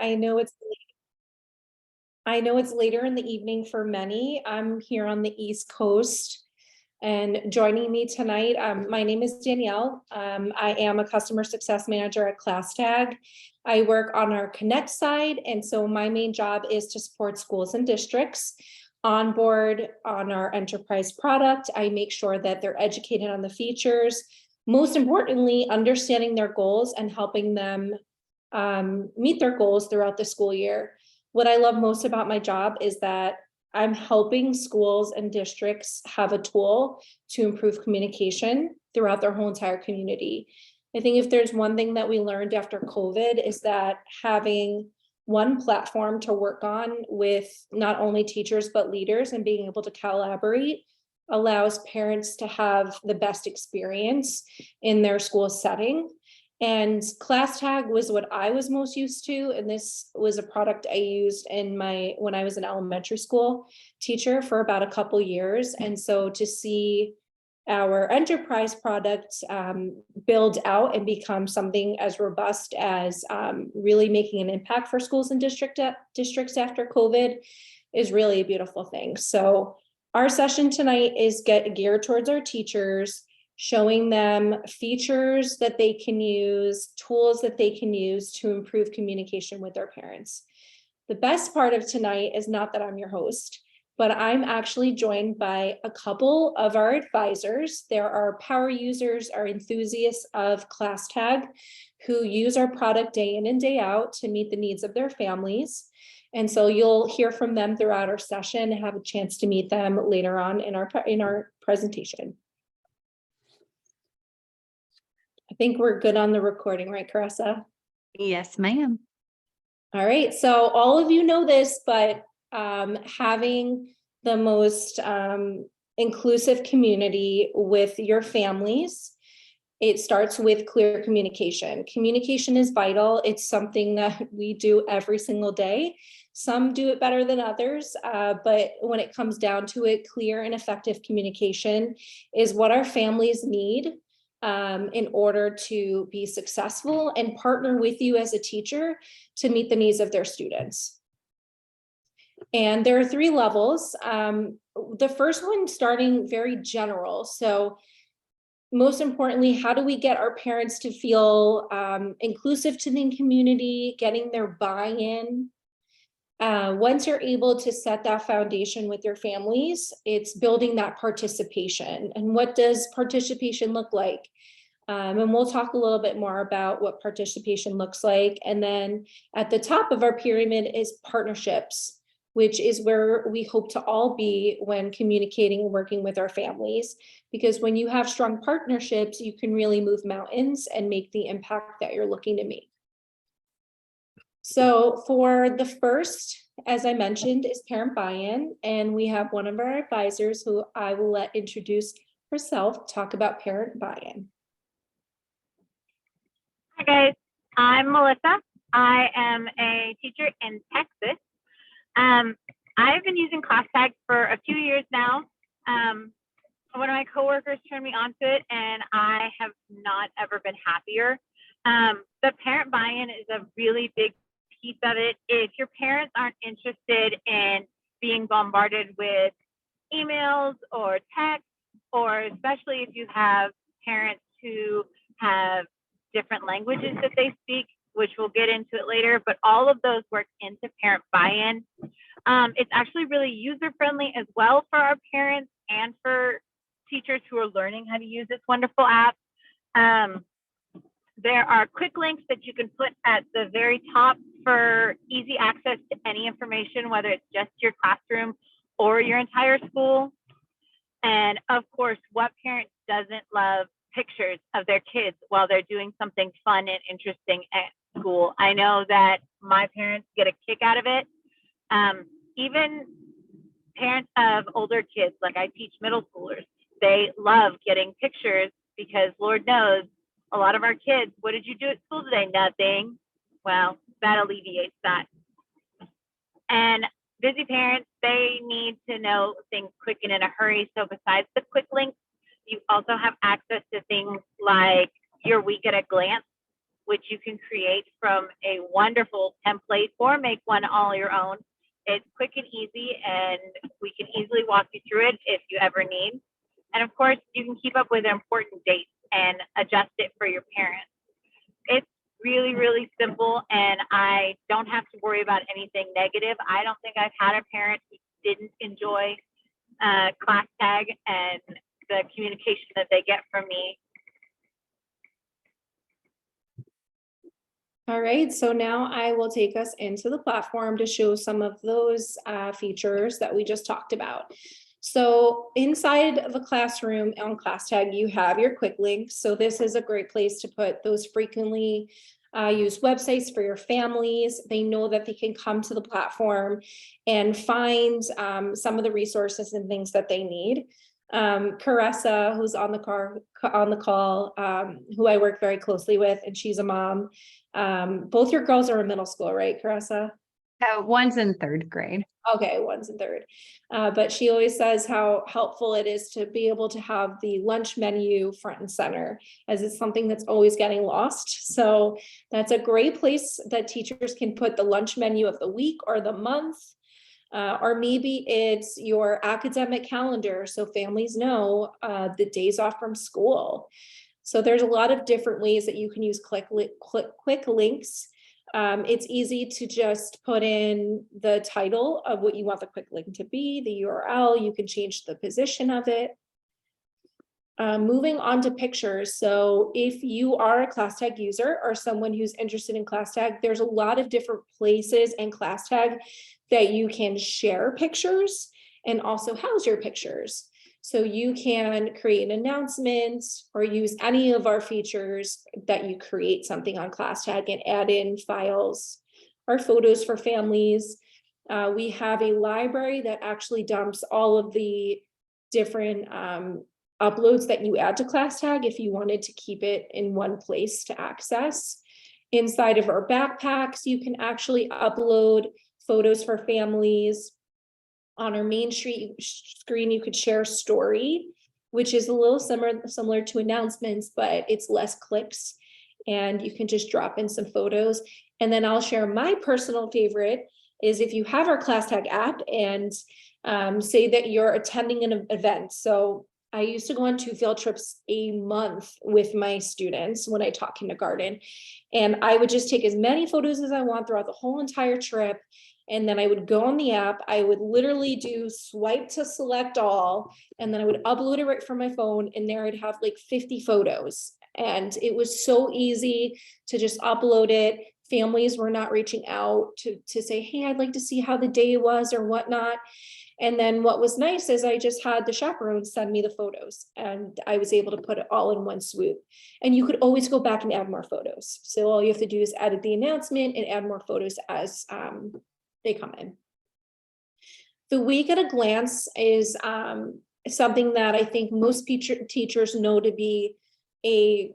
I know it's later in the evening for many. I'm here on the East Coast, and joining me tonight, my name is Danielle. I am a customer success manager at ClassTag. I work on our Connect side, and so my main job is to support schools and districts on board on our enterprise product. I make sure that they're educated on the features, most importantly, understanding their goals and helping them meet their goals throughout the school year. What I love most about my job is that I'm helping schools and districts have a tool to improve communication throughout their whole entire community. I think if there's one thing that we learned after COVID is that having one platform to work on with not only teachers, but leaders and being able to collaborate allows parents to have the best experience in their school setting. And ClassTag was what I was most used to, and this was a product I used when I was an elementary school teacher for about a couple years. And so to see our enterprise product build out and become something as robust as really making an impact for schools and districts after COVID is really a beautiful thing. So our session tonight is geared towards our teachers, showing them features that they can use, tools that they can use to improve communication with their parents. The best part of tonight is not that I'm your host, but I'm actually joined by a couple of our advisors. There are power users, our enthusiasts of ClassTag, who use our product day in and day out to meet the needs of their families. And so you'll hear from them throughout our session and have a chance to meet them later on in our presentation. I think we're good on the recording, right, Carissa? Yes, ma'am. All right, so all of you know this, but having the most inclusive community with your families, it starts with clear communication. Communication is vital. It's something that we do every single day. Some do it better than others, but when it comes down to it, clear and effective communication is what our families need in order to be successful and partner with you as a teacher to meet the needs of their students. And there are 3 levels. The first one starting very general. So most importantly, how do we get our parents to feel inclusive to the community, getting their buy-in? Once you're able to set that foundation with your families, it's building that participation. And what does participation look like? And we'll talk a little bit more about what participation looks like. And then at the top of our pyramid is partnerships, which is where we hope to all be when communicating and working with our families. Because when you have strong partnerships, you can really move mountains and make the impact that you're looking to make. So for the first, as I mentioned, is parent buy-in, and we have one of our advisors who I will let introduce herself, talk about parent buy-in. Hi guys, I'm Melissa. I am a teacher in Texas. I've been using ClassTag for a few years now. One of my coworkers turned me onto it, and I have not ever been happier. The parent buy-in is a really big piece of it. If your parents aren't interested in being bombarded with emails or texts, or especially if you have parents who have different languages that they speak, which we'll get into it later, but all of those work into parent buy-in. It's actually really user-friendly as well for our parents and for teachers who are learning how to use this wonderful app. There are quick links that you can put at the very top for easy access to any information, whether it's just your classroom or your entire school. And of course, what parent doesn't love pictures of their kids while they're doing something fun and interesting at school? I know that my parents get a kick out of it. Even parents of older kids, like I teach middle schoolers, they love getting pictures because Lord knows a lot of our kids, what did you do at school today? Nothing. Well, that alleviates that. And busy parents, they need to know things quick and in a hurry. So besides the quick links, you also have access to things like your week at a glance, which you can create from a wonderful template or make one all your own. It's quick and easy, and we can easily walk you through it if you ever need. And of course, you can keep up with important dates and adjust it for your parents. It's really, really simple, and I don't have to worry about anything negative. I don't think I've had a parent who didn't enjoy ClassTag and the communication that they get from me. All right, so now I will take us into the platform to show some of those features that we just talked about. So inside of a classroom on ClassTag, you have your quick links. So this is a great place to put those frequently used websites for your families. They know that they can come to the platform and find some of the resources and things that they need. Caressa, who's on the call, who I work very closely with, and she's a mom. Both your girls are in middle school, right, Caressa? One's in third grade. Okay, one's in third. But she always says how helpful it is to be able to have the lunch menu front and center, as it's something that's always getting lost. So that's a great place that teachers can put the lunch menu of the week or the month. Or maybe it's your academic calendar, so families know the days off from school. So there's a lot of different ways that you can use quick links. It's easy to just put in the title of what you want the quick link to be, the URL. You can change the position of it. Moving on to pictures. So if you are a ClassTag user or someone who's interested in ClassTag, there's a lot of different places in ClassTag that you can share pictures and also house your pictures. So you can create an announcement or use any of our features that you create something on ClassTag and add in files or photos for families. We have a library that actually dumps all of the different uploads that you add to ClassTag if you wanted to keep it in one place to access. Inside of our backpacks, you can actually upload photos for families. On our main screen, you could share story, which is a little similar to announcements, but it's less clicks, and you can just drop in some photos. And then I'll share my personal favorite is if you have our ClassTag app and say that you're attending an event. So I used to go on 2 field trips a month with my students when I taught kindergarten, and I would just take as many photos as I want throughout the whole entire trip. And then I would go on the app, I would literally do swipe to select all, and then I would upload it right from my phone, and there I'd have like 50 photos. And it was so easy to just upload it. Families were not reaching out to say, hey, I'd like to see how the day was or whatnot. And then what was nice is I just had the chaperones send me the photos, and I was able to put it all in one swoop. And you could always go back and add more photos. So all you have to do is edit the announcement and add more photos as they come in. The week at a glance is something that I think most teachers know to be an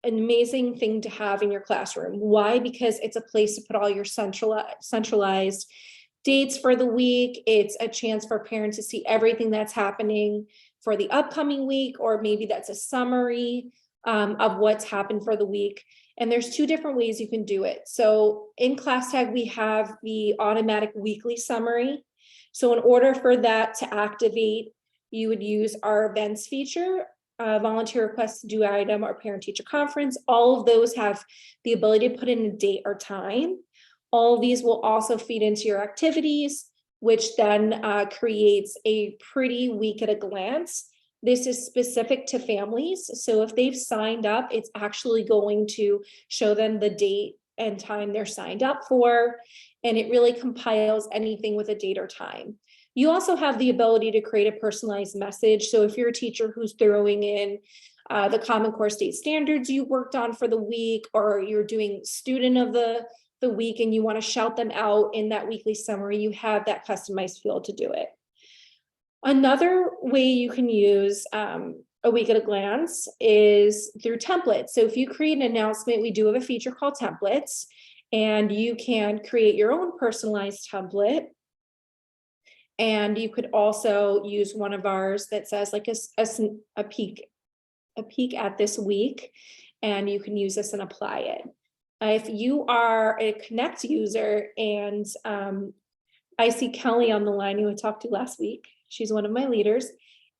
amazing thing to have in your classroom. Why? Because it's a place to put all your centralized dates for the week. It's a chance for parents to see everything that's happening for the upcoming week, or maybe that's a summary of what's happened for the week. And there's 2 different ways you can do it. So in ClassTag, we have the automatic weekly summary. So in order for that to activate, you would use our events feature, volunteer requests, do item, or parent teacher conference. All of those have the ability to put in a date or time. All of these will also feed into your activities, which then creates a pretty week at a glance. This is specific to families. So if they've signed up, it's actually going to show them the date and time they're signed up for. And it really compiles anything with a date or time. You also have the ability to create a personalized message. So if you're a teacher who's throwing in the Common Core state standards you worked on for the week, or you're doing student of the week and you want to shout them out in that weekly summary, you have that customized field to do it. Another way you can use a week at a glance is through templates. So if you create an announcement, we do have a feature called templates, and you can create your own personalized template. And you could also use one of ours that says like a peek at this week. and you can use this and apply it. If you are a Connect user, and I see Kelly on the line, who I talked to last week. She's one of my leaders.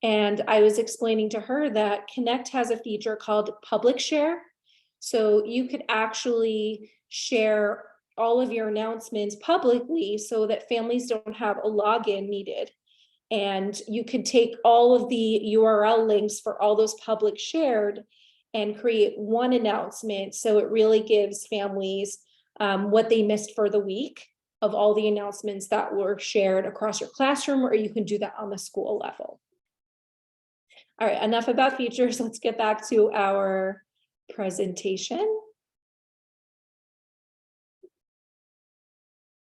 And I was explaining to her that Connect has a feature called Public Share. So you could actually share all of your announcements publicly so that families don't have a login needed. And you could take all of the URL links for all those public shared and create one announcement. So it really gives families what they missed for the week of all the announcements that were shared across your classroom, or you can do that on the school level. All right, enough about features. Let's get back to our presentation.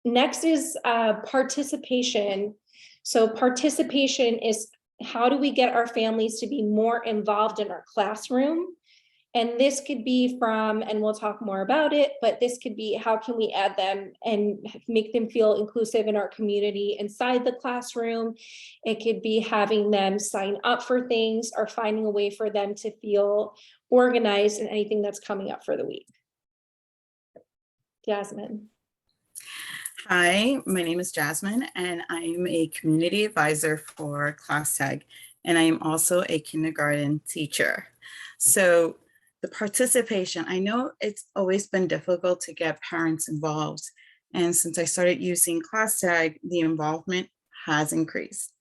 Next is participation. So participation is, how do we get our families to be more involved in our classroom? And this could be from, and we'll talk more about it, but this could be, how can we add them and make them feel inclusive in our community inside the classroom? It could be having them sign up for things, or finding a way for them to feel organized in anything that's coming up for the week. Jasmine. Hi, my name is Jasmine, and I am a community advisor for ClassTag, and I am also a kindergarten teacher. So the participation, I know it's always been difficult to get parents involved. And since I started using ClassTag, the involvement has increased.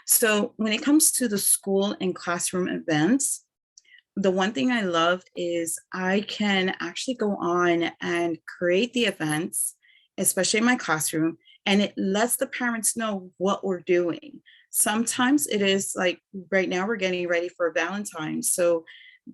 So when it comes to the school and classroom events, the one thing I love is I can actually go on and create the events, especially in my classroom, and it lets the parents know what we're doing. Sometimes it is like, right now we're getting ready for Valentine's. So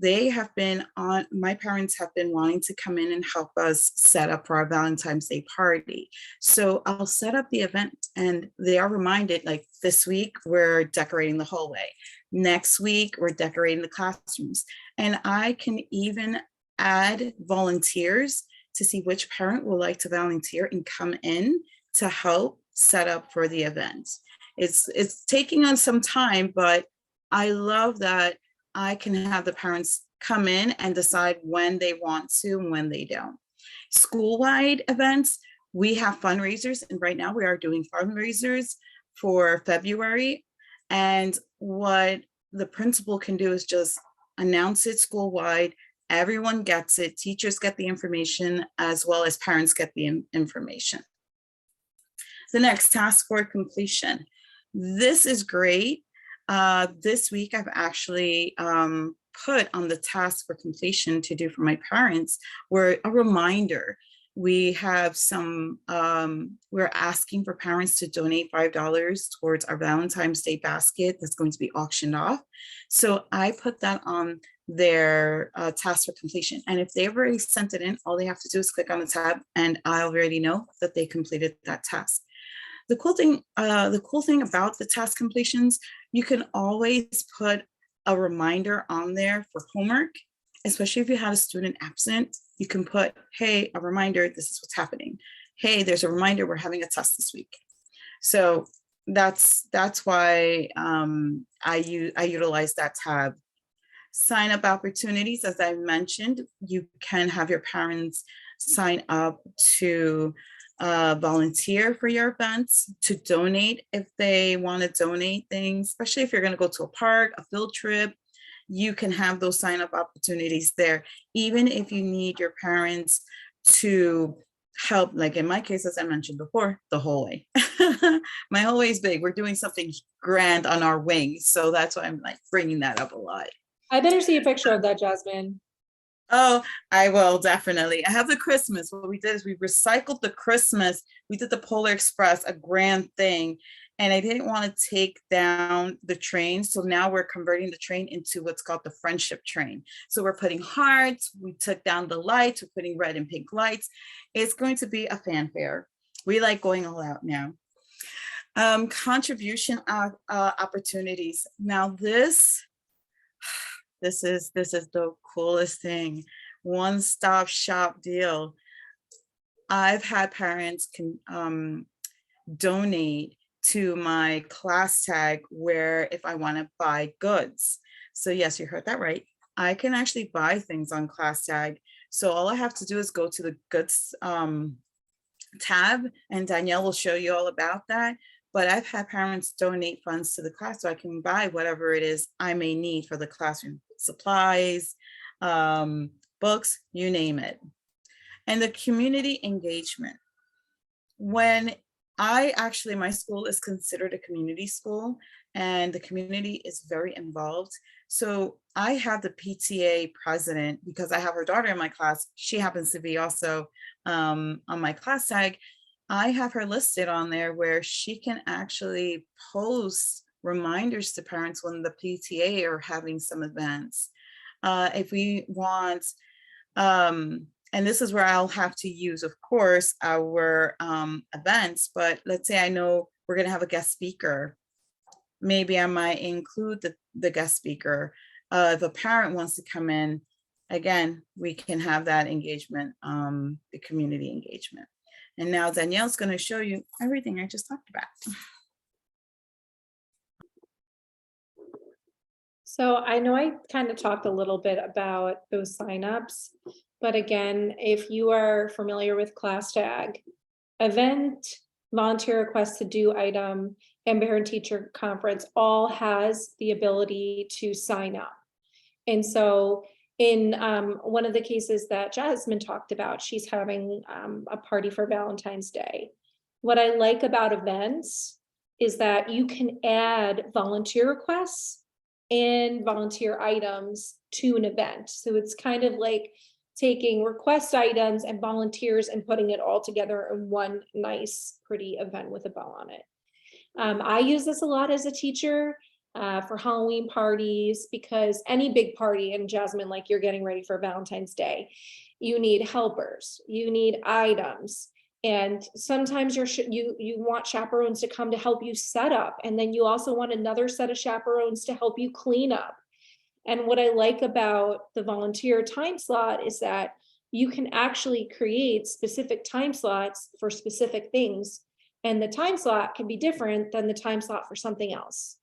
they have been on, my parents have been wanting to come in and help us set up for our Valentine's Day party. So I'll set up the event and they are reminded, like, this week we're decorating the hallway. Next week we're decorating the classrooms. And I can even add volunteers to see which parent would like to volunteer and come in to help set up for the event. It's taking on some time, but I love that I can have the parents come in and decide when they want to and when they don't. School-wide events, we have fundraisers, and right now we are doing fundraisers for February. And what the principal can do is just announce it school-wide. Everyone gets it. Teachers get the information as well as parents get the information. The next, task for completion. This is great. This week I've actually put on the task for completion to do for my parents, where a reminder. We have some, we're asking for parents to donate $5 towards our Valentine's Day basket that's going to be auctioned off. So I put that on their task for completion. And if they've already sent it in, all they have to do is click on the tab and I already know that they completed that task. The cool thing about the task completions, you can always put a reminder on there for homework, especially if you had a student absent. You can put, hey, a reminder, this is what's happening. Hey, there's a reminder, we're having a test this week. So that's why I utilize that tab. Sign up opportunities, as I mentioned, you can have your parents sign up to volunteer for your events, to donate if they want to donate things, especially if you're going to go to a park, a field trip. You can have those sign up opportunities there, even if you need your parents to help, like in my case, as I mentioned before, the hallway. My hallway is big. We're doing something grand on our wing. So that's why I'm like bringing that up a lot. I better see a picture of that, Jasmine. Oh, I will, definitely. I have the Christmas. What we did is we recycled the Christmas. We did the Polar Express, a grand thing. And I didn't want to take down the train. So now we're converting the train into what's called the friendship train. So we're putting hearts. We took down the lights. We're putting red and pink lights. It's going to be a fanfare. We like going all out now. Contribution opportunities. Now this is the coolest thing. One-stop shop deal. I've had parents can donate to my ClassTag where if I want to buy goods. So yes, you heard that right. I can actually buy things on ClassTag. So all I have to do is go to the goods tab, and Danielle will show you all about that. But I've had parents donate funds to the class so I can buy whatever it is I may need for the classroom, supplies, books, you name it. And the community engagement. When my school is considered a community school, and the community is very involved. So I have the PTA president, because I have her daughter in my class. She happens to be also on my ClassTag. I have her listed on there where she can actually post reminders to parents when the PTA are having some events. If we want, and this is where I'll have to use, of course, our events, but let's say I know we're going to have a guest speaker. Maybe I might include the guest speaker. If a parent wants to come in, again, we can have that engagement, the community engagement. And now Danielle's going to show you everything I just talked about. So I know I kind of talked a little bit about those signups, but again, if you are familiar with ClassTag, event, volunteer request to do item, and parent teacher conference all has the ability to sign up. And so in one of the cases that Jasmine talked about, she's having a party for Valentine's Day. What I like about events is that you can add volunteer requests and volunteer items to an event. So it's kind of like taking request items and volunteers and putting it all together in one nice, pretty event with a bow on it. I use this a lot as a teacher for Halloween parties, because any big party, and Jasmine, like you're getting ready for Valentine's Day, you need helpers, you need items, and sometimes you want chaperones to come to help you set up, and then you also want another set of chaperones to help you clean up. And what I like about the volunteer time slot is that you can actually create specific time slots for specific things, and the time slot can be different than the time slot for something else.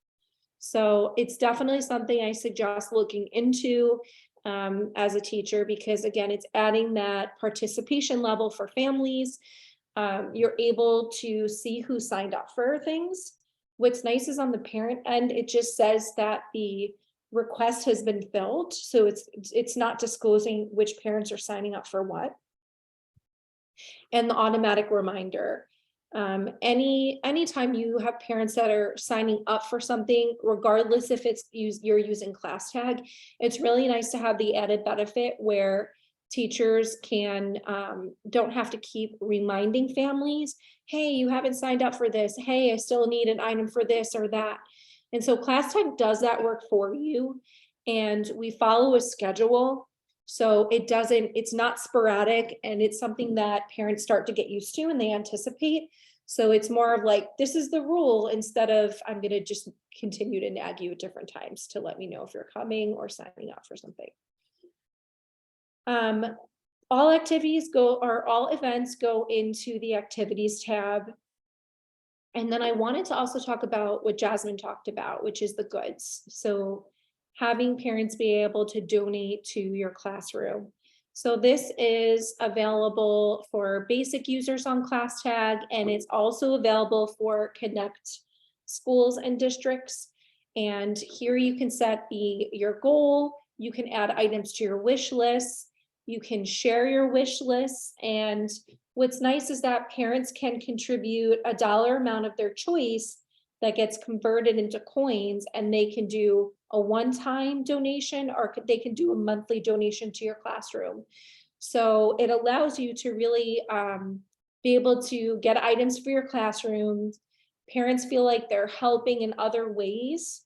So it's definitely something I suggest looking into as a teacher, because again, it's adding that participation level for families. You're able to see who signed up for things. What's nice is on the parent end, it just says that the request has been filled. So it's not disclosing which parents are signing up for what. And the automatic reminder. Anytime you have parents that are signing up for something, regardless if you're using ClassTag, it's really nice to have the added benefit where teachers don't have to keep reminding families, hey, you haven't signed up for this. Hey, I still need an item for this or that. And so ClassTag does that work for you. And we follow a schedule. So it's not sporadic, and it's something that parents start to get used to and they anticipate. So it's more of like, this is the rule, instead of I'm going to just continue to nag you at different times to let me know if you're coming or signing up for something. All events go into the activities tab. And then I wanted to also talk about what Jasmine talked about, which is the goods. So having parents be able to donate to your classroom. So this is available for basic users on ClassTag, and it's also available for Connect schools and districts. And here you can set your goal, you can add items to your wish list, you can share your wish list. And what's nice is that parents can contribute a dollar amount of their choice that gets converted into coins, and they can do a one-time donation, or they can do a monthly donation to your classroom. So it allows you to really be able to get items for your classroom. Parents feel like they're helping in other ways.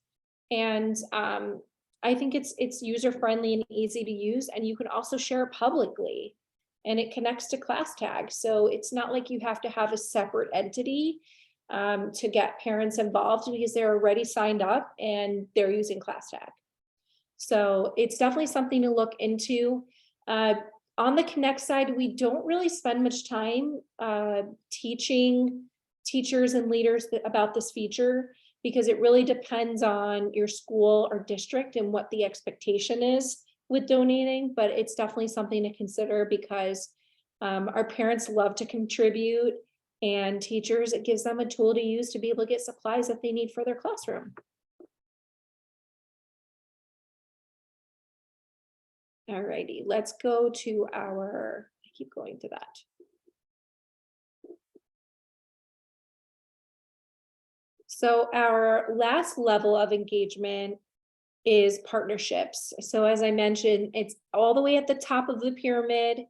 And I think it's user-friendly and easy to use, and you can also share it publicly, and it connects to ClassTag. So it's not like you have to have a separate entity to get parents involved, because they're already signed up and they're using ClassTag. So it's definitely something to look into. On the Connect side, we don't really spend much time teaching teachers and leaders about this feature, because it really depends on your school or district and what the expectation is with donating, but it's definitely something to consider because our parents love to contribute, and teachers, it gives them a tool to use to be able to get supplies that they need for their classroom. All righty, let's go to our, I keep going to that. So our last level of engagement is partnerships. So as I mentioned, it's all the way at the top of the pyramid.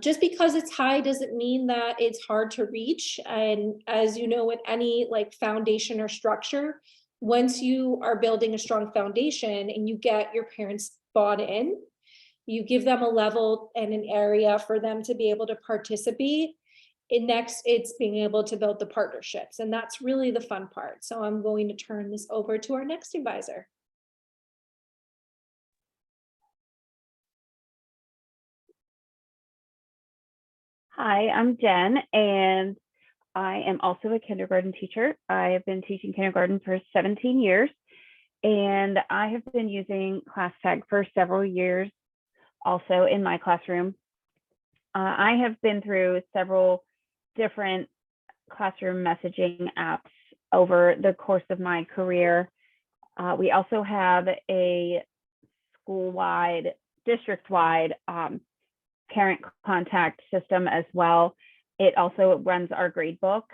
Just because it's high doesn't mean that it's hard to reach. And as you know, with any like foundation or structure, once you are building a strong foundation and you get your parents bought in, you give them a level and an area for them to be able to participate. And next, it's being able to build the partnerships. And that's really the fun part. So I'm going to turn this over to our next advisor. Hi, I'm Jen, and I am also a kindergarten teacher. I have been teaching kindergarten for 17 years, and I have been using ClassTag for several years also in my classroom. I have been through several different classroom messaging apps over the course of my career. We also have a school-wide, district-wide parent contact system as well. It also runs our grade book,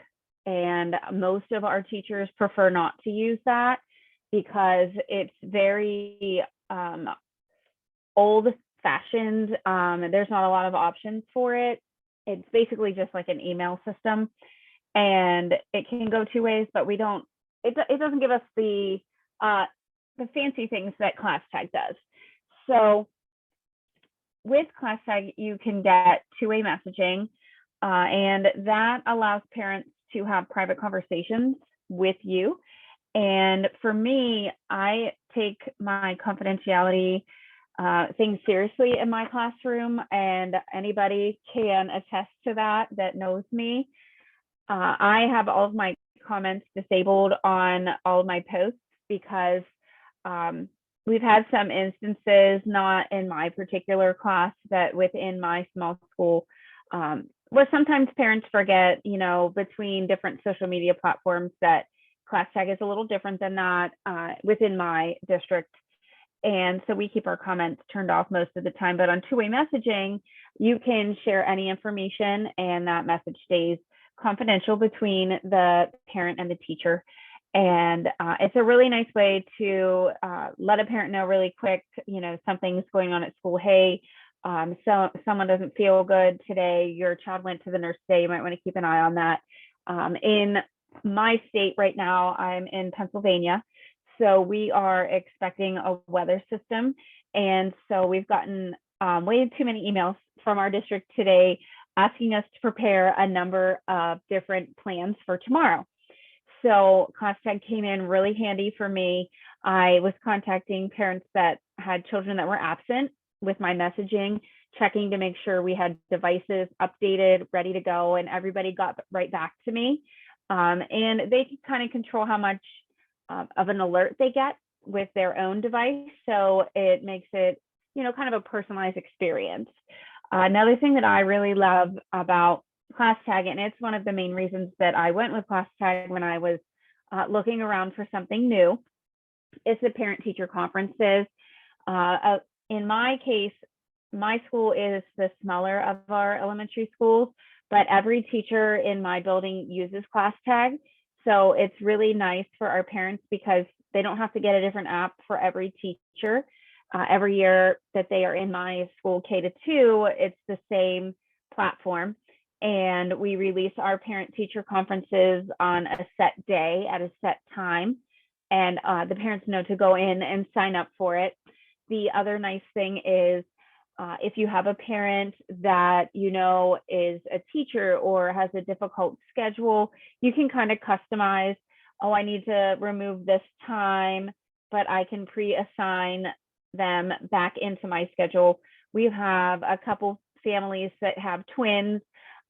and most of our teachers prefer not to use that because it's very old-fashioned. There's not a lot of options for it. It's basically just like an email system, and it can go two ways, but we don't. It doesn't give us the fancy things that ClassTag does. So with ClassTag, you can get two-way messaging, and that allows parents to have private conversations with you. And for me, I take my confidentiality things seriously in my classroom, and anybody can attest to that knows me. I have all of my comments disabled on all of my posts because we've had some instances, not in my particular class, but within my small school, where sometimes parents forget, between different social media platforms that ClassTag is a little different than that within my district. And so we keep our comments turned off most of the time. But on two-way messaging, you can share any information, and that message stays confidential between the parent and the teacher. And it's a really nice way to let a parent know really quick, something's going on at school. Hey, so someone doesn't feel good today. Your child went to the nurse today. You might want to keep an eye on that. In my state right now, I'm in Pennsylvania. So we are expecting a weather system. And so we've gotten way too many emails from our district today asking us to prepare a number of different plans for tomorrow. So ClassTag came in really handy for me. I was contacting parents that had children that were absent with my messaging, checking to make sure we had devices updated, ready to go, and everybody got right back to me. And they can kind of control how much of an alert they get with their own device. So it makes it, kind of a personalized experience. Another thing that I really love about ClassTag, and it's one of the main reasons that I went with ClassTag when I was looking around for something new, is the parent-teacher conferences. In my case, my school is the smaller of our elementary schools, but every teacher in my building uses ClassTag. So it's really nice for our parents because they don't have to get a different app for every teacher. Every year that they are in my school K-2, it's the same platform. And we release our parent-teacher conferences on a set day at a set time. And the parents know to go in and sign up for it. The other nice thing is if you have a parent that is a teacher or has a difficult schedule, you can kind of customize, I need to remove this time, but I can pre-assign them back into my schedule. We have a couple families that have twins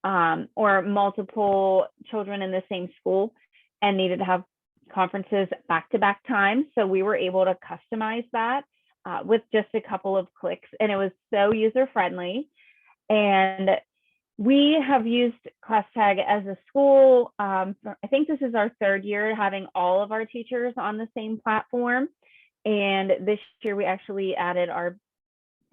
or multiple children in the same school and needed to have conferences back-to-back times. So we were able to customize that with just a couple of clicks, and it was so user friendly. And we have used ClassTag as a school. I think this is our 3rd year having all of our teachers on the same platform. And this year we actually added our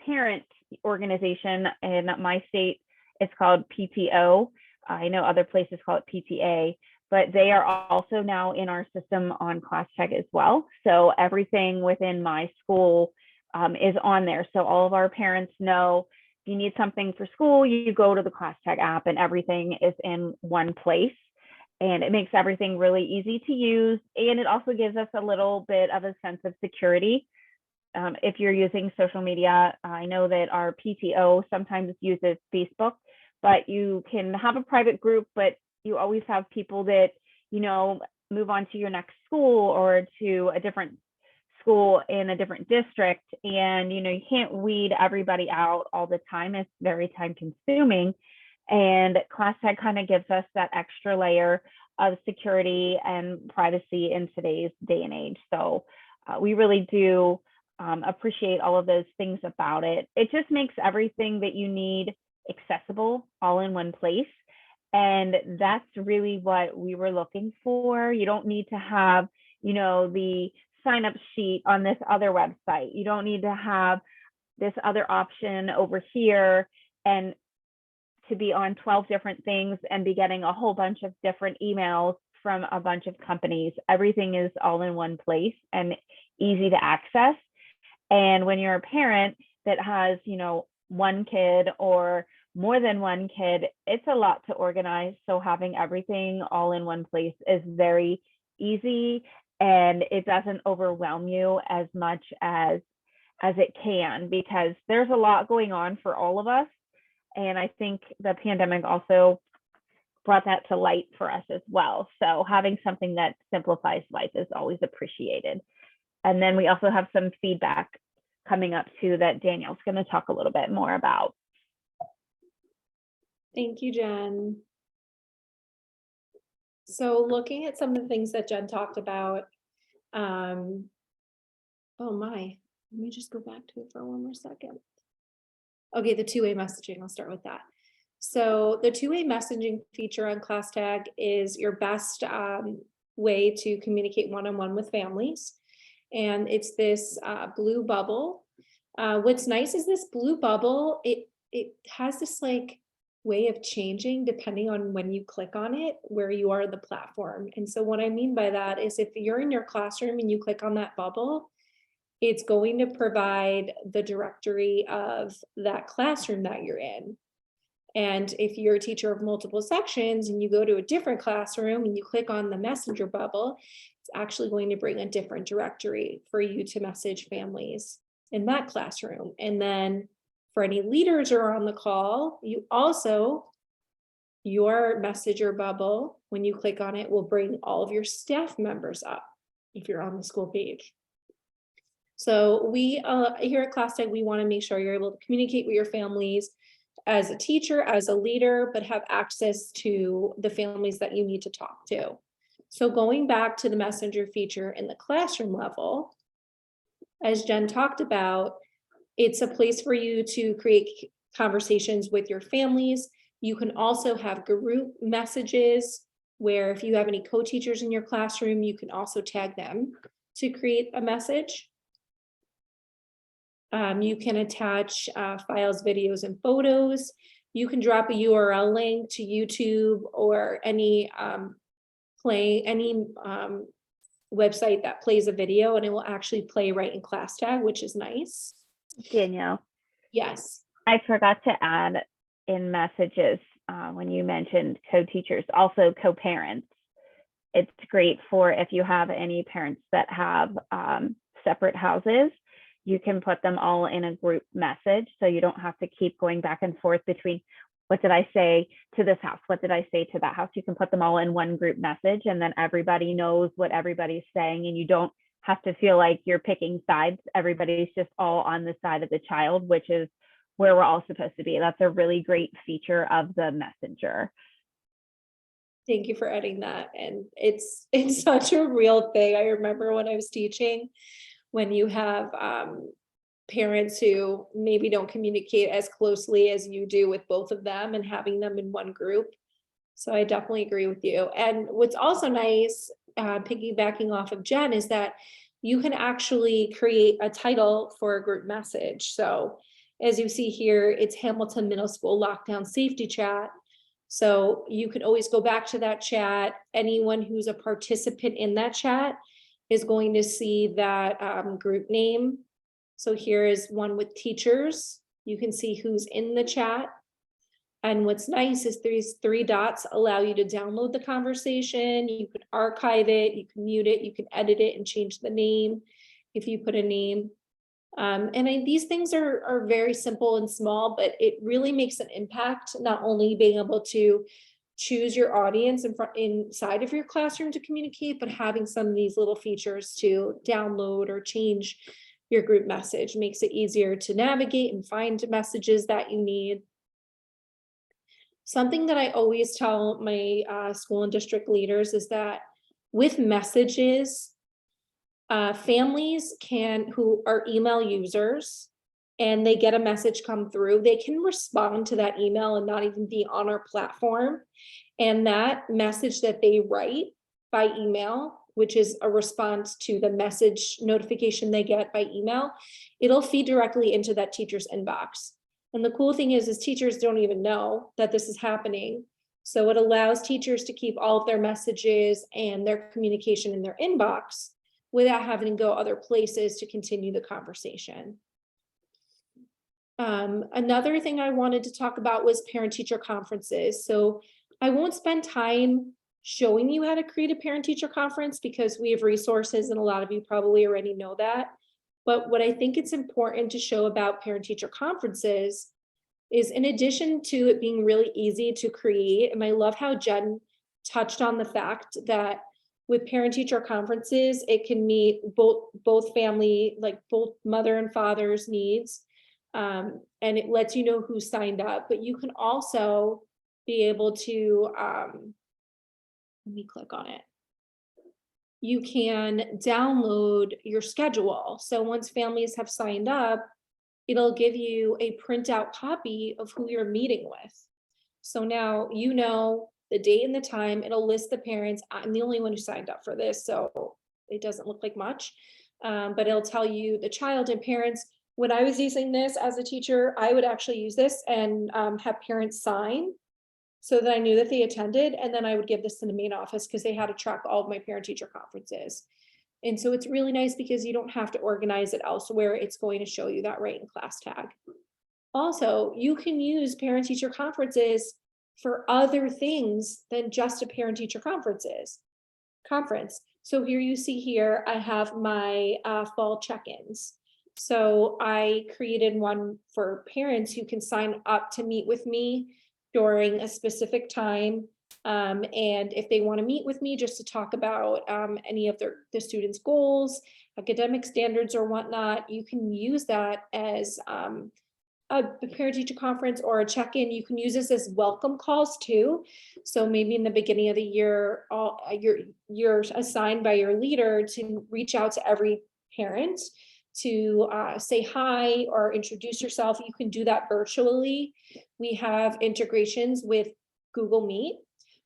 parent organization. In my state, it's called PTO. I know other places call it PTA, but they are also now in our system on ClassTag as well. So everything within my school is on there. So all of our parents know if you need something for school, you go to the ClassTag app and everything is in one place. And it makes everything really easy to use. And it also gives us a little bit of a sense of security. If you're using social media, I know that our PTO sometimes uses Facebook, but you can have a private group, but you always have people that, move on to your next school or to a different school in a different district. And, you can't weed everybody out all the time. It's very time consuming. And ClassTag kind of gives us that extra layer of security and privacy in today's day and age. So we really do appreciate all of those things about it. It just makes everything that you need accessible all in one place. And that's really what we were looking for. You don't need to have, the sign up sheet on this other website. You don't need to have this other option over here and to be on 12 different things and be getting a whole bunch of different emails from a bunch of companies. Everything is all in one place and easy to access. And when you're a parent that has, one kid or more than one kid, it's a lot to organize. So having everything all in one place is very easy, and it doesn't overwhelm you as much as it can, because there's a lot going on for all of us. And I think the pandemic also brought that to light for us as well. So having something that simplifies life is always appreciated. And then we also have some feedback coming up too that Danielle's going to talk a little bit more about. Thank you, Jen. So looking at some of the things that Jen talked about, oh my, let me just go back to it for one more second. Okay, the two-way messaging, I'll start with that. So the two-way messaging feature on ClassTag is your best way to communicate one-on-one with families. And it's this blue bubble. What's nice is this blue bubble, it has this like way of changing depending on when you click on it, where you are in the platform. And so what I mean by that is if you're in your classroom and you click on that bubble, it's going to provide the directory of that classroom that you're in. And if you're a teacher of multiple sections and you go to a different classroom and you click on the messenger bubble, it's actually going to bring a different directory for you to message families in that classroom. And then for any leaders who are on the call, your messenger bubble, when you click on it, will bring all of your staff members up if you're on the school page. So we here at ClassTag, we want to make sure you're able to communicate with your families as a teacher, as a leader, but have access to the families that you need to talk to. So going back to the messenger feature in the classroom level, as Jen talked about, it's a place for you to create conversations with your families. You can also have group messages where if you have any co-teachers in your classroom, you can also tag them to create a message. You can attach files, videos, and photos. You can drop a URL link to YouTube or any website that plays a video, and it will actually play right in ClassTag, which is nice. Danielle. Yes. I forgot to add in messages when you mentioned co-teachers, also co-parents. It's great for if you have any parents that have separate houses, you can put them all in a group message. So you don't have to keep going back and forth between what did I say to this house? What did I say to that house? You can put them all in one group message and then everybody knows what everybody's saying and you don't have to feel like you're picking sides. Everybody's just all on the side of the child, which is where we're all supposed to be. That's a really great feature of the messenger. Thank you for adding that. And it's such a real thing. I remember when I was teaching, when you have parents who maybe don't communicate as closely as you do with both of them and having them in one group. So I definitely agree with you. And what's also nice, piggybacking off of Jen, is that you can actually create a title for a group message. So as you see here, it's Hamilton Middle School Lockdown Safety Chat. So you can always go back to that chat. Anyone who's a participant in that chat is going to see that group name. So here is one with teachers. You can see who's in the chat. And what's nice is these 3 dots allow you to download the conversation. You can archive it, you can mute it, you can edit it and change the name if you put a name. These things are very simple and small, but it really makes an impact, not only being able to choose your audience inside of your classroom to communicate, but having some of these little features to download or change your group message makes it easier to navigate and find messages that you need. Something that I always tell my school and district leaders is that with messages, families who are email users and they get a message come through, they can respond to that email and not even be on our platform. And that message that they write by email, which is a response to the message notification they get by email, it'll feed directly into that teacher's inbox. And the cool thing is teachers don't even know that this is happening. So it allows teachers to keep all of their messages and their communication in their inbox without having to go other places to continue the conversation. Another thing I wanted to talk about was parent-teacher conferences. So I won't spend time showing you how to create a parent-teacher conference because we have resources and a lot of you probably already know that. But what I think it's important to show about parent-teacher conferences is, in addition to it being really easy to create, and I love how Jen touched on the fact that with parent-teacher conferences, it can meet both family, like both mother and father's needs, and it lets you know who signed up. But you can also be able to, let me click on it. You can download your schedule. So once families have signed up, it'll give you a printout copy of who you're meeting with. So now you know the date and the time. It'll list the parents. I'm the only one who signed up for this, so it doesn't look like much, but it'll tell you the child and parents. When I was using this as a teacher, I would actually use this and have parents sign so that I knew that they attended, and then I would give this to the main office because they had to track all of my parent-teacher conferences. And so it's really nice because you don't have to organize it elsewhere. It's going to show you that right in ClassTag. Also, you can use parent-teacher conferences for other things than just a parent-teacher conference. So here you see here, I have my fall check-ins. So I created one for parents who can sign up to meet with me during a specific time. And if they want to meet with me just to talk about any of the students' goals, academic standards or whatnot, you can use that as a parent-teacher conference or a check-in. You can use this as welcome calls too. So maybe in the beginning of the year, you're assigned by your leader to reach out to every parent to say hi or introduce yourself. You can do that virtually. We have integrations with Google Meet.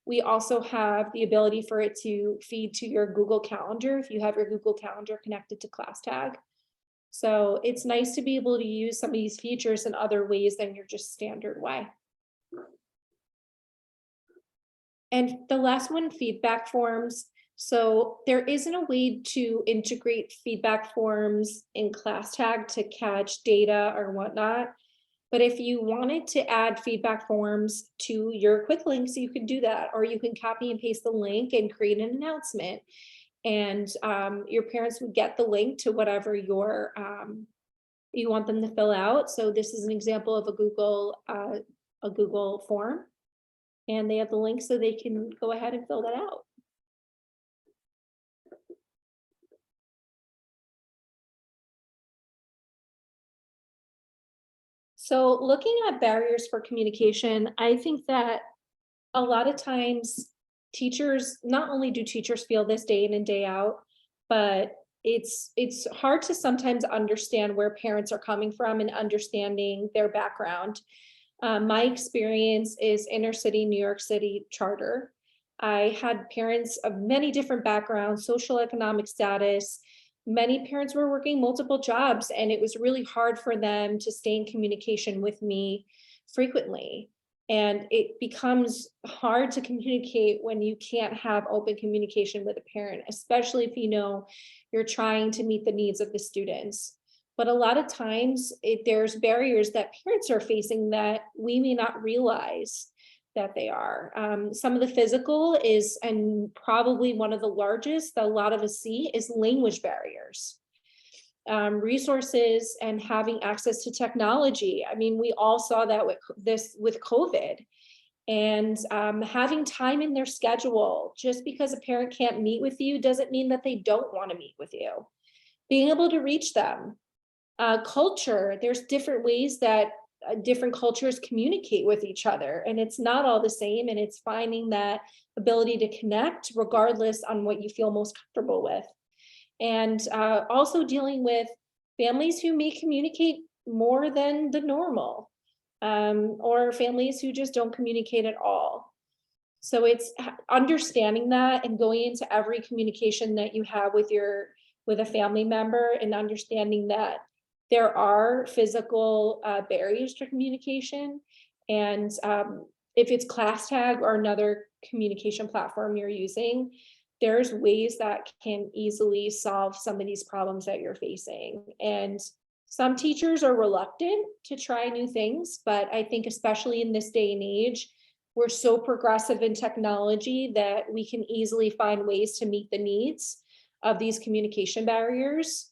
We also have the ability for it to feed to your Google Calendar if you have your Google Calendar connected to ClassTag. So it's nice to be able to use some of these features in other ways than your just standard way. And the last one, feedback forms. So there isn't a way to integrate feedback forms in ClassTag to catch data or whatnot. But if you wanted to add feedback forms to your quick links, you can do that, or you can copy and paste the link and create an announcement. And your parents would get the link to whatever you want them to fill out. So this is an example of a Google form, and they have the link so they can go ahead and fill that out. So looking at barriers for communication, I think that a lot of times teachers, not only do teachers feel this day in and day out, but it's hard to sometimes understand where parents are coming from and understanding their background. My experience is inner city, New York City charter. I had parents of many different backgrounds, social economic status. Many parents were working multiple jobs, and it was really hard for them to stay in communication with me frequently. And it becomes hard to communicate when you can't have open communication with a parent, especially if you know you're trying to meet the needs of the students. But a lot of times there's barriers that parents are facing that we may not realize that they are. Some of the physical is, and probably one of the largest that a lot of us see, is language barriers. Resources and having access to technology. I mean, we all saw that with COVID, and having time in their schedule. Just because a parent can't meet with you doesn't mean that they don't want to meet with you. Being able to reach them. Culture, there's different ways that different cultures communicate with each other, and it's not all the same, and it's finding that ability to connect regardless on what you feel most comfortable with. And also dealing with families who may communicate more than the normal, or families who just don't communicate at all. So it's understanding that and going into every communication that you have with a family member, and understanding that there are physical barriers to communication. And if it's ClassTag or another communication platform you're using, there's ways that can easily solve some of these problems that you're facing. And some teachers are reluctant to try new things, but I think especially in this day and age, we're so progressive in technology that we can easily find ways to meet the needs of these communication barriers.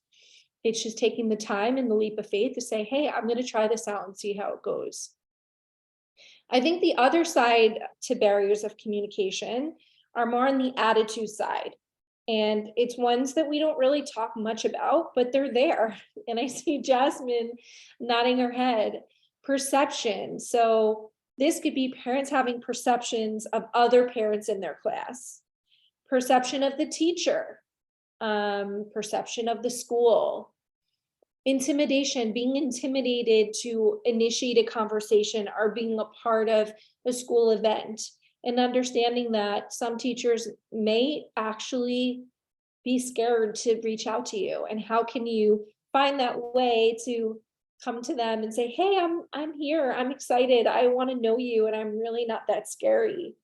It's just taking the time and the leap of faith to say, hey, I'm going to try this out and see how it goes. I think the other side to barriers of communication are more on the attitude side. And it's ones that we don't really talk much about, but they're there. And I see Jasmine nodding her head. Perception. So this could be parents having perceptions of other parents in their class, perception of the teacher, perception of the school, intimidation, being intimidated to initiate a conversation or being a part of a school event, and understanding that some teachers may actually be scared to reach out to you. And how can you find that way to come to them and say, hey, I'm here, I'm excited, I want to know you, and I'm really not that scary.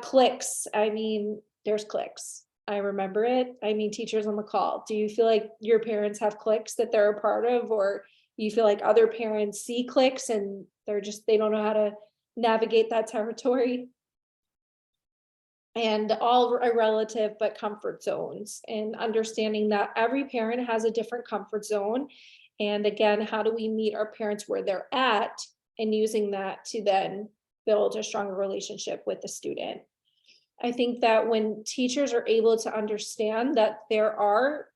Cliques, I mean, there's cliques. I remember it. I mean, teachers on the call. Do you feel like your parents have cliques that they're a part of, or you feel like other parents see cliques and they don't know how to navigate that territory? And all are relative, but comfort zones, and understanding that every parent has a different comfort zone. And again, how do we meet our parents where they're at, and using that to then build a stronger relationship with the student. I think that when teachers are able to understand that there are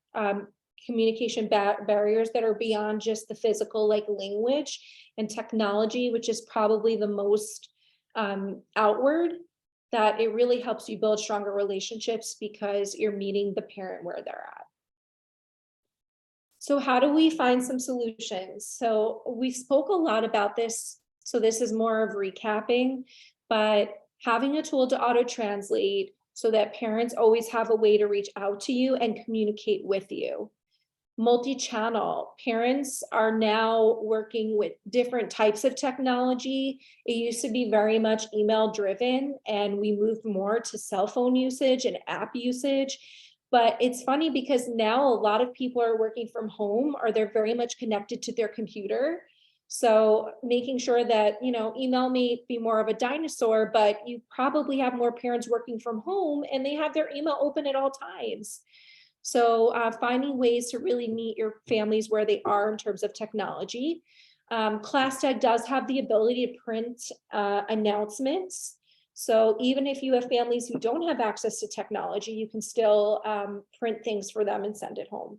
communication barriers that are beyond just the physical, like language and technology, which is probably the most outward, that it really helps you build stronger relationships because you're meeting the parent where they're at. So how do we find some solutions? So we spoke a lot about this, so this is more of recapping, but having a tool to auto-translate so that parents always have a way to reach out to you and communicate with you. Multi-channel, parents are now working with different types of technology. It used to be very much email driven, and we moved more to cell phone usage and app usage. But it's funny because now a lot of people are working from home, or they're very much connected to their computer. So making sure that, email may be more of a dinosaur, but you probably have more parents working from home and they have their email open at all times. So finding ways to really meet your families where they are in terms of technology. ClassTag does have the ability to print announcements. So even if you have families who don't have access to technology, you can still print things for them and send it home.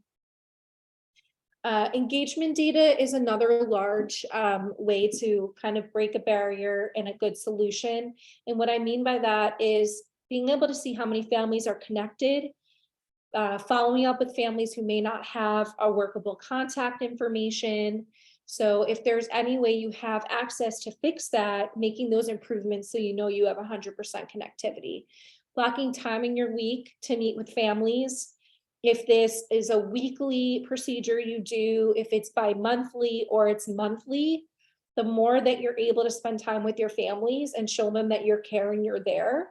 Engagement data is another large way to kind of break a barrier and a good solution. And what I mean by that is being able to see how many families are connected, following up with families who may not have a workable contact information. So if there's any way you have access to fix that, making those improvements so you know you have 100% connectivity. Blocking time in your week to meet with families. If this is a weekly procedure you do, if it's bi-monthly or it's monthly, the more that you're able to spend time with your families and show them that you're caring, you're there,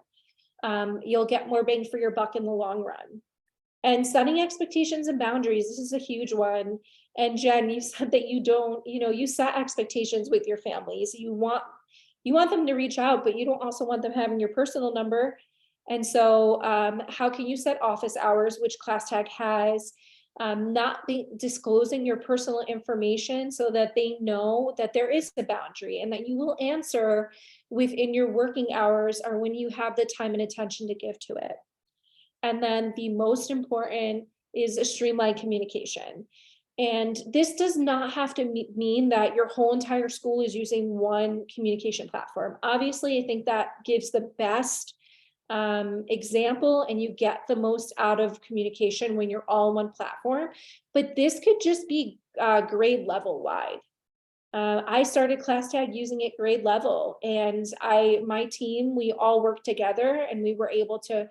you'll get more bang for your buck in the long run. And setting expectations and boundaries, this is a huge one. And Jen, you said that you don't, you set expectations with your families. You want them to reach out, but you don't also want them having your personal number. And so how can you set office hours, which ClassTag has, not disclosing your personal information so that they know that there is a boundary and that you will answer within your working hours or when you have the time and attention to give to it. And then the most important is a streamlined communication. And this does not have to mean that your whole entire school is using one communication platform. Obviously, I think that gives the best example and you get the most out of communication when you're all on one platform. But this could just be grade level wide. I started ClassTag using it grade level, and my team, we all worked together and we were able to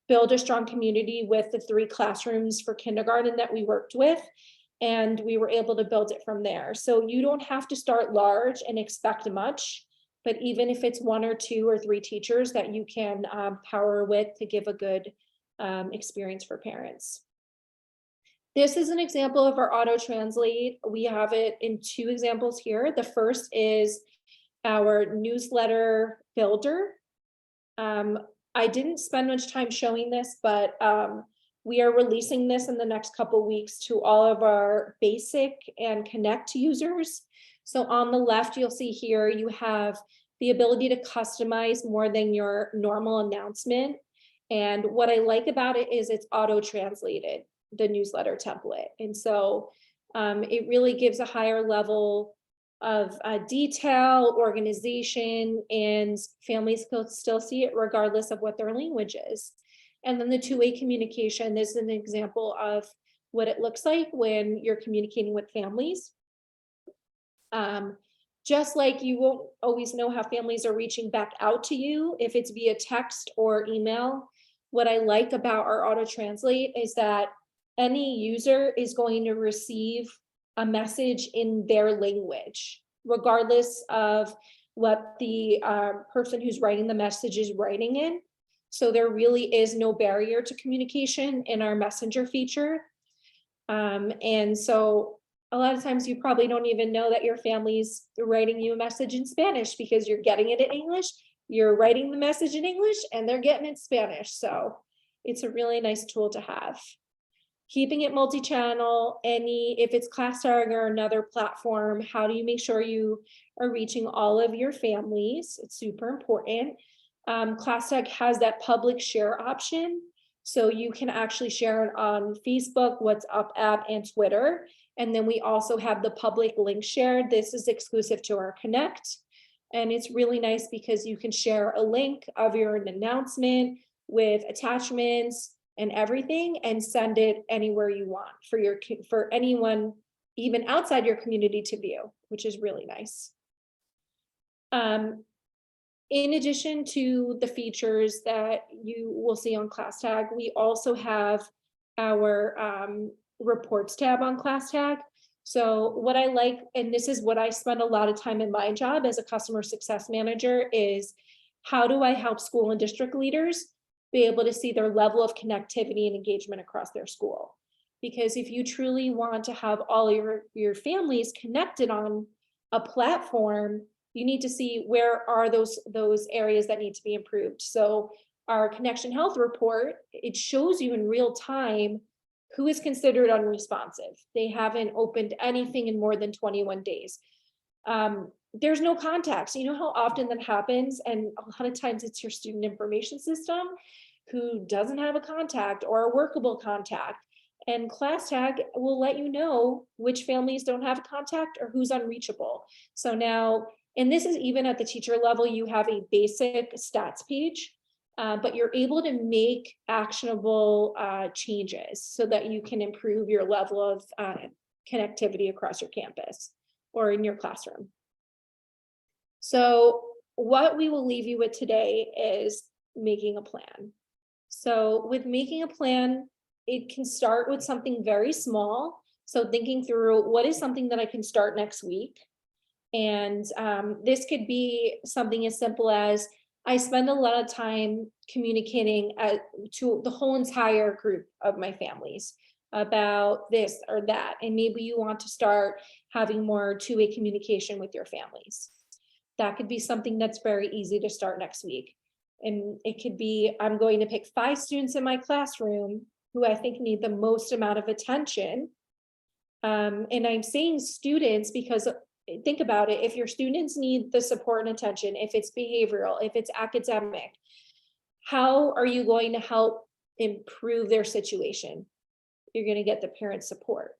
build a strong community with the 3 classrooms for kindergarten that we worked with, and we were able to build it from there. So you don't have to start large and expect much, but even if it's 1 or 2 or 3 teachers that you can power with to give a good experience for parents. This is an example of our auto translate. We have it in 2 examples here. The first is our newsletter builder. I didn't spend much time showing this, but we are releasing this in the next couple weeks to all of our basic and connect users. So on the left, you'll see here, you have the ability to customize more than your normal announcement. And what I like about it is it's auto-translated, the newsletter template. And so it really gives a higher level of detail, organization, and families can still see it regardless of what their language is. And then the two-way communication, this is an example of what it looks like when you're communicating with families. Just like you won't always know how families are reaching back out to you if it's via text or email. What I like about our auto translate is that any user is going to receive a message in their language, regardless of what the person who's writing the message is writing in. So there really is no barrier to communication in our messenger feature. And so a lot of times you probably don't even know that your family's writing you a message in Spanish because you're getting it in English, you're writing the message in English, and they're getting it in Spanish. So it's a really nice tool to have. Keeping it multi-channel, if it's ClassTag or another platform, how do you make sure you are reaching all of your families? It's super important. ClassTag has that public share option. So you can actually share it on Facebook, WhatsApp app, and Twitter. And then we also have the public link shared. This is exclusive to our Connect. And it's really nice because you can share a link of your announcement with attachments and everything and send it anywhere you want for anyone, even outside your community, to view, which is really nice. In addition to the features that you will see on ClassTag, we also have our reports tab on ClassTag. So what I like, and this is what I spend a lot of time in my job as a customer success manager, is how do I help school and district leaders be able to see their level of connectivity and engagement across their school? Because if you truly want to have all your families connected on a platform, you need to see where are those areas that need to be improved. So our Connection Health report, it shows you in real time who is considered unresponsive. They haven't opened anything in more than 21 days. There's no contacts. You know how often that happens? And a lot of times it's your student information system who doesn't have a contact or a workable contact. And ClassTag will let you know which families don't have a contact or who's unreachable. So now, and this is even at the teacher level, you have a basic stats page but you're able to make actionable changes so that you can improve your level of connectivity across your campus or in your classroom. So what we will leave you with today is making a plan. So with making a plan, it can start with something very small. So thinking through what is something that I can start next week. And this could be something as simple as I spend a lot of time communicating to the whole entire group of my families about this or that. And maybe you want to start having more two-way communication with your families. That could be something that's very easy to start next week. And it could be, I'm going to pick 5 students in my classroom who I think need the most amount of attention. And I'm saying students because think about it, if your students need the support and attention, if it's behavioral, if it's academic, how are you going to help improve their situation? You're going to get the parent support.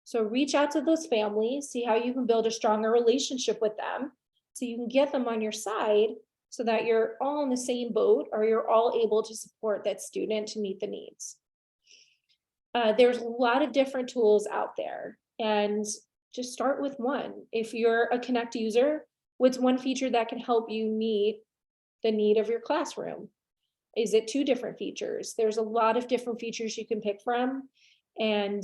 So reach out to those families, see how you can build a stronger relationship with them so you can get them on your side so that you're all in the same boat or you're all able to support that student to meet the needs. There's a lot of different tools out there, and just start with one. If you're a Connect user, what's one feature that can help you meet the need of your classroom? Is it 2 different features? There's a lot of different features you can pick from. And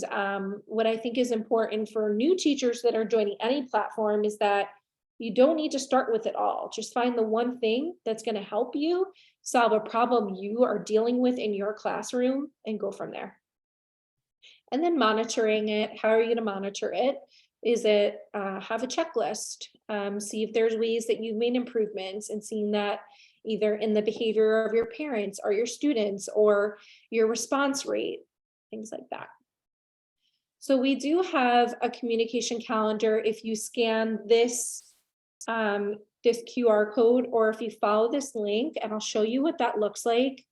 what I think is important for new teachers that are joining any platform is that you don't need to start with it all. Just find the one thing that's going to help you solve a problem you are dealing with in your classroom and go from there. And then monitoring it. How are you going to monitor it? Is it have a checklist? See if there's ways that you've made improvements and seeing that either in the behavior of your parents or your students or your response rate, things like that. So we do have a communication calendar. If you scan this QR code, or if you follow this link, and I'll show you what that looks like.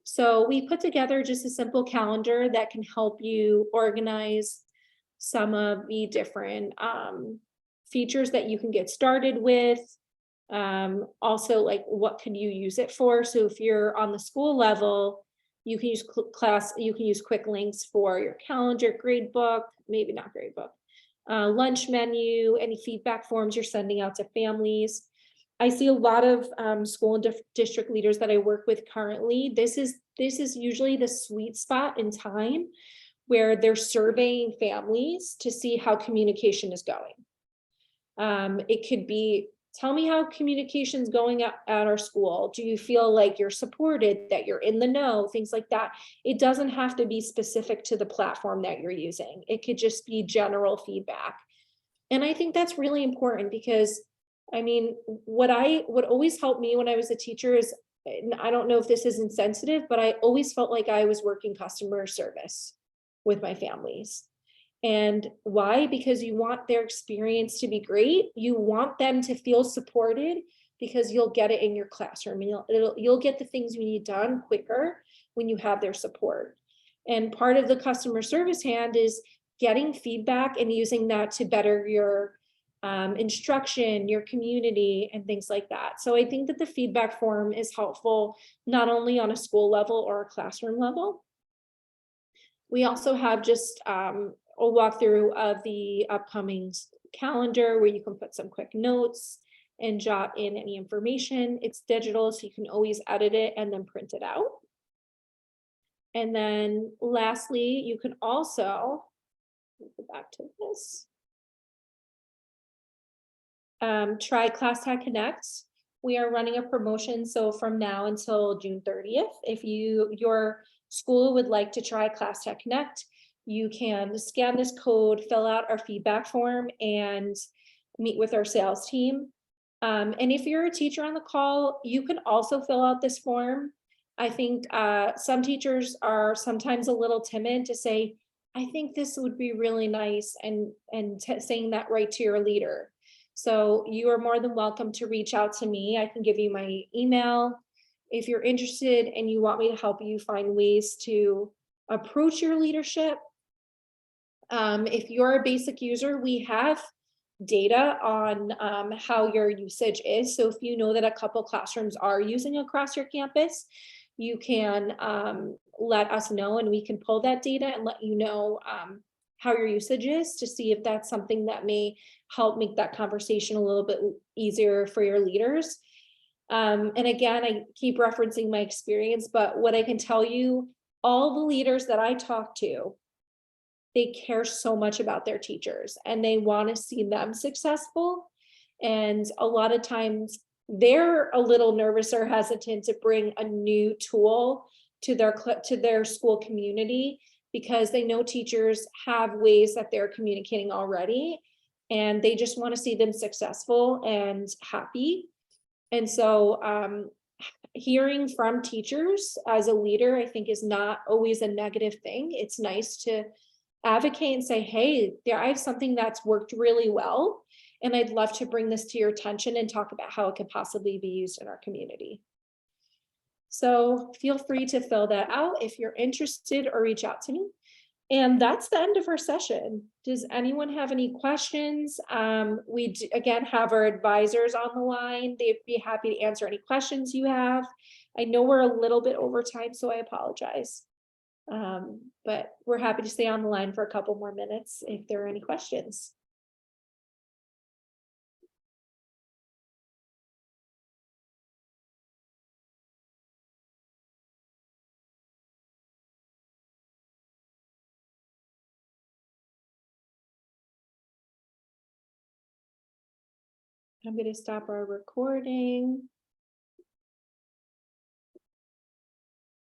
So we put together just a simple calendar that can help you organize some of the different features that you can get started with. Also, like, what can you use it for? So if you're on the school level, you can use you can use quick links for your calendar, grade book, maybe not grade book, lunch menu, any feedback forms you're sending out to families. I see a lot of school and district leaders that I work with currently. This is usually the sweet spot in time where they're surveying families to see how communication is going. It could be, tell me how communication's going at our school. Do you feel like you're supported, that you're in the know, things like that. It doesn't have to be specific to the platform that you're using. It could just be general feedback. And I think that's really important because, I mean, what always helped me when I was a teacher is, and I don't know if this is insensitive, but I always felt like I was working customer service with my families. And why? Because you want their experience to be great. You want them to feel supported because you'll get it in your classroom, and you'll get the things you need done quicker when you have their support. And part of the customer service hand is getting feedback and using that to better your instruction, your community, and things like that. So I think that the feedback form is helpful, not only on a school level or a classroom level. We also have just a walkthrough of the upcoming calendar where you can put some quick notes and jot in any information. It's digital, so you can always edit it and then print it out. And then lastly, you can also go back to this. Try ClassTag Connect. We are running a promotion, so from now until June 30th, if your school would like to try ClassTag Connect, you can scan this code, fill out our feedback form, and meet with our sales team. And if you're a teacher on the call, you can also fill out this form. I think some teachers are sometimes a little timid to say, I think this would be really nice, and saying that right to your leader. So you are more than welcome to reach out to me. I can give you my email if you're interested and you want me to help you find ways to approach your leadership. If you're a basic user, we have data on how your usage is. So if you know that a couple classrooms are using across your campus, you can let us know, and we can pull that data and let you know how your usage is, to see if that's something that may help make that conversation a little bit easier for your leaders. And again, I keep referencing my experience, but what I can tell you, all the leaders that I talk to, they care so much about their teachers and they want to see them successful. And a lot of times they're a little nervous or hesitant to bring a new tool to their school community, because they know teachers have ways that they're communicating already, and they just want to see them successful and happy. And so hearing from teachers as a leader, I think, is not always a negative thing. It's nice to advocate and say, hey, I have something that's worked really well, and I'd love to bring this to your attention and talk about how it could possibly be used in our community. So feel free to fill that out if you're interested, or reach out to me. And that's the end of our session. Does anyone have any questions? We again have our advisors on the line. They'd be happy to answer any questions you have. I know we're a little bit over time, so I apologize. But we're happy to stay on the line for a couple more minutes if there are any questions. I'm going to stop our recording.